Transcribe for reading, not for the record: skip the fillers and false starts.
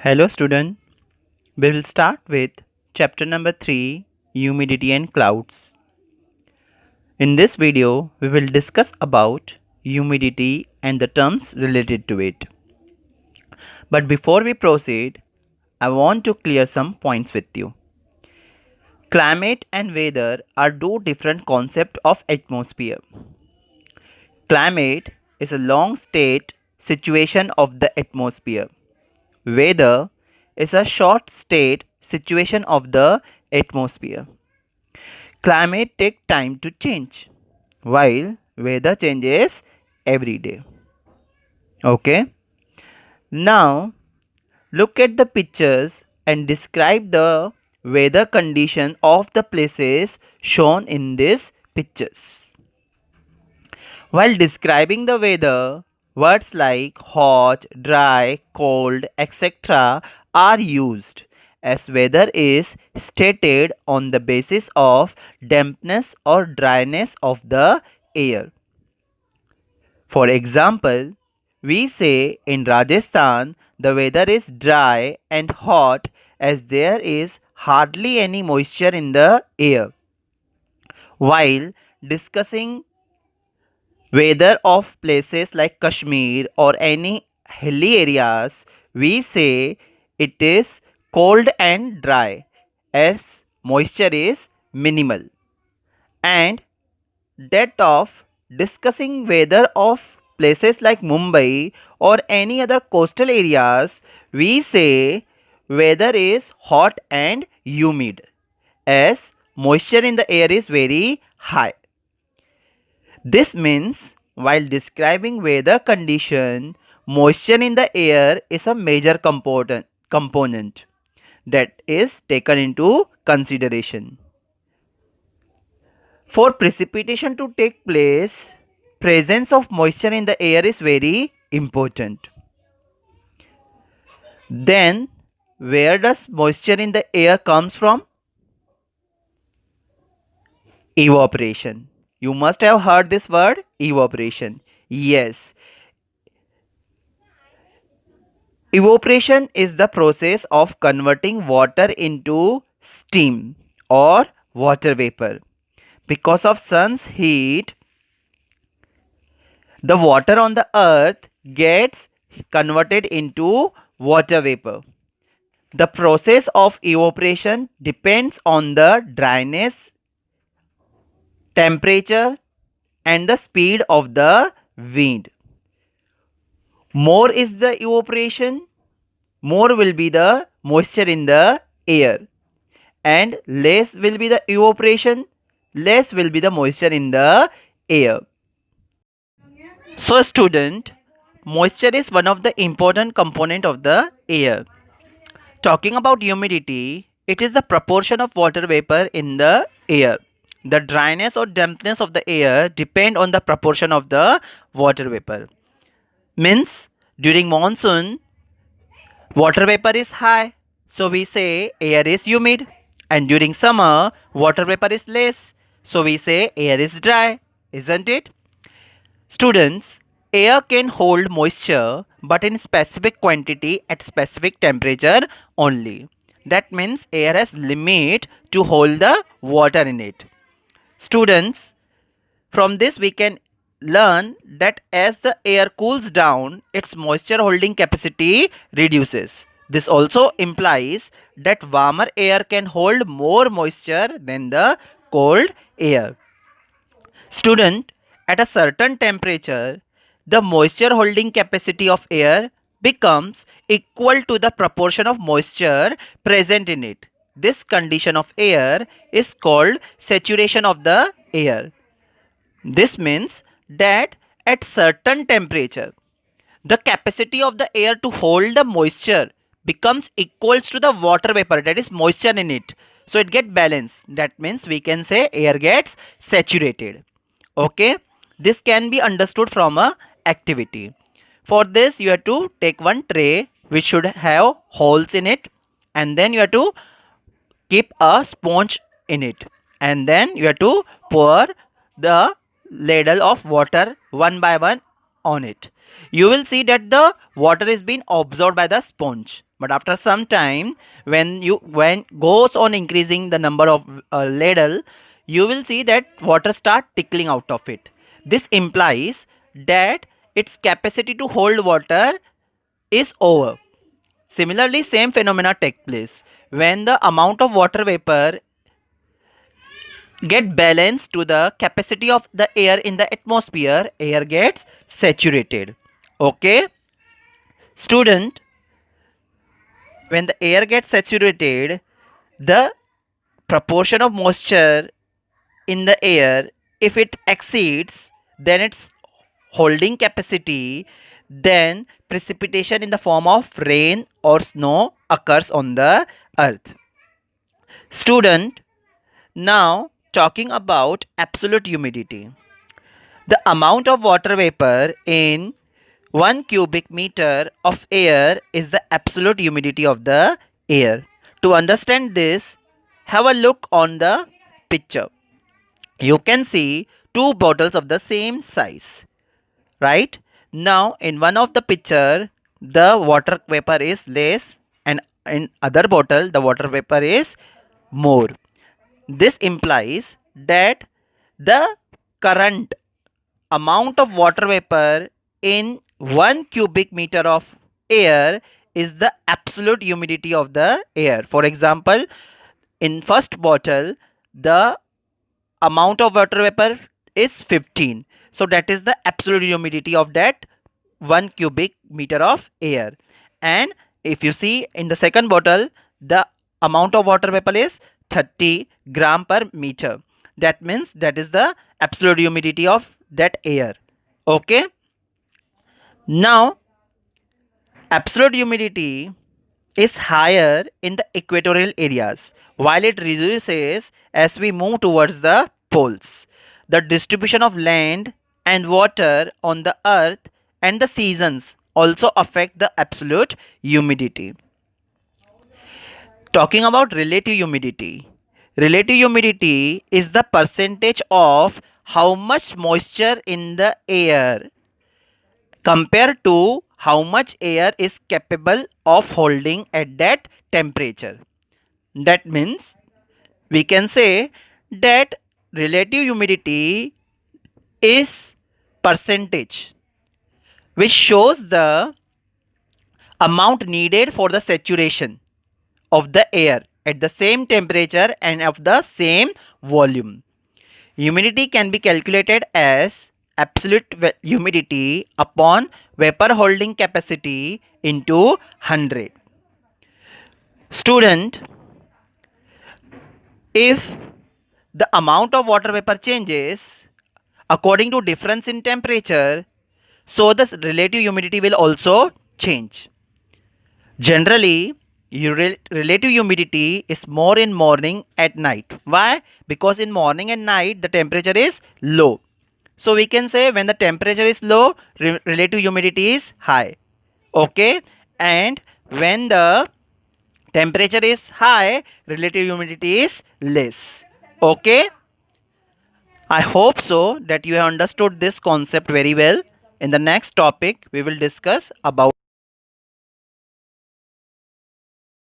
Hello student, we will start with chapter number 3, Humidity and Clouds. In this video, we will discuss about humidity and the terms related to it. But before we proceed, I want to clear some points with you. Climate and weather are two different concepts of atmosphere. Climate is a long state situation of the atmosphere. Weather is a short state situation of the atmosphere. Climate takes time to change, while weather changes every day. Okay? Now, look at the pictures and describe the weather condition of the places shown in these pictures. While describing the weather, words like hot, dry, cold, etc. are used, as weather is stated on the basis of dampness or dryness of the air. For example, we say in Rajasthan the weather is dry and hot as there is hardly any moisture in the air. While discussing weather of places like Kashmir or any hilly areas, we say it is cold and dry as moisture is minimal. And that of discussing weather of places like Mumbai or any other coastal areas, we say weather is hot and humid as moisture in the air is very high. This means while describing weather condition, moisture in the air is a major component that is taken into consideration. For precipitation to take place, presence of moisture in the air is very important. Then, where does moisture in the air comes from? Evaporation. You must have heard this word, evaporation. Yes. Evaporation is the process of converting water into steam or water vapor. Because of sun's heat, the water on the earth gets converted into water vapor. The process of evaporation depends on the dryness, temperature, and the speed of the wind. More is the evaporation, more will be the moisture in the air, and less will be the evaporation, less will be the moisture in the air. So student, moisture is one of the important component of the air. Talking about humidity, it is the proportion of water vapor in the air. The dryness or dampness of the air depend on the proportion of the water vapor. Means during monsoon, water vapor is high, so we say air is humid. And during summer, water vapor is less, so we say air is dry, isn't it? Students, air can hold moisture but in specific quantity at specific temperature only. That means air has limit to hold the water in it. Students, from this we can learn that as the air cools down, its moisture holding capacity reduces. This also implies that warmer air can hold more moisture than the cold air. Student, at a certain temperature, the moisture holding capacity of air becomes equal to the proportion of moisture present in it. This condition of air is called saturation of the air. This means that at certain temperature, the capacity of the air to hold the moisture becomes equals to the water vapor, that is moisture in it. So it gets balanced. That means we can say air gets saturated. Okay, this can be understood from a activity. For this you have to take one tray which should have holes in it, and then you have to keep a sponge in it, and then you have to pour the ladle of water one by one on it. You will see that the water is being absorbed by the sponge, But after some time, when goes on increasing the number of ladle, you will see that water start tickling out of it. This implies that its capacity to hold water is over. Similarly, same phenomena take place when the amount of water vapor get balanced to the capacity of the air in the atmosphere, air gets saturated. Okay, student, when the air gets saturated, the proportion of moisture in the air, if it exceeds then its holding capacity, then precipitation in the form of rain or snow occurs on the earth. Student, now talking about absolute humidity. The amount of water vapor in 1 cubic meter of air is the absolute humidity of the air. To understand this, have a look on the picture. You can see two bottles of the same size, right? Now in one of the picture the water vapor is less, and in other bottle the water vapor is more. This implies that the current amount of water vapor in 1 cubic meter of air is the absolute humidity of the air. For example, in first bottle the amount of water vapor is 15, so that is the absolute humidity of that 1 cubic meter of air. And if you see in the second bottle, the amount of water vapor is 30 gram per meter. That means that is the absolute humidity of that air. Okay, now absolute humidity is higher in the equatorial areas, while it reduces as we move towards the poles. The distribution of land and water on the earth and the seasons also affect the absolute humidity. Talking about relative humidity. Relative humidity is the percentage of how much moisture in the air compared to how much air is capable of holding at that temperature. That means we can say that relative humidity is percentage which shows the amount needed for the saturation of the air at the same temperature and of the same volume. Humidity can be calculated as absolute humidity upon vapor holding capacity into 100. Student, if the amount of water vapor changes according to difference in temperature, so the relative humidity will also change. Generally, relative humidity is more in morning at night. Why? Because in morning and night the temperature is low. So we can say when the temperature is low, relative humidity is high. Okay, and when the temperature is high, relative humidity is less. Okay, I hope so that you have understood this concept very well. In the next topic, we will discuss about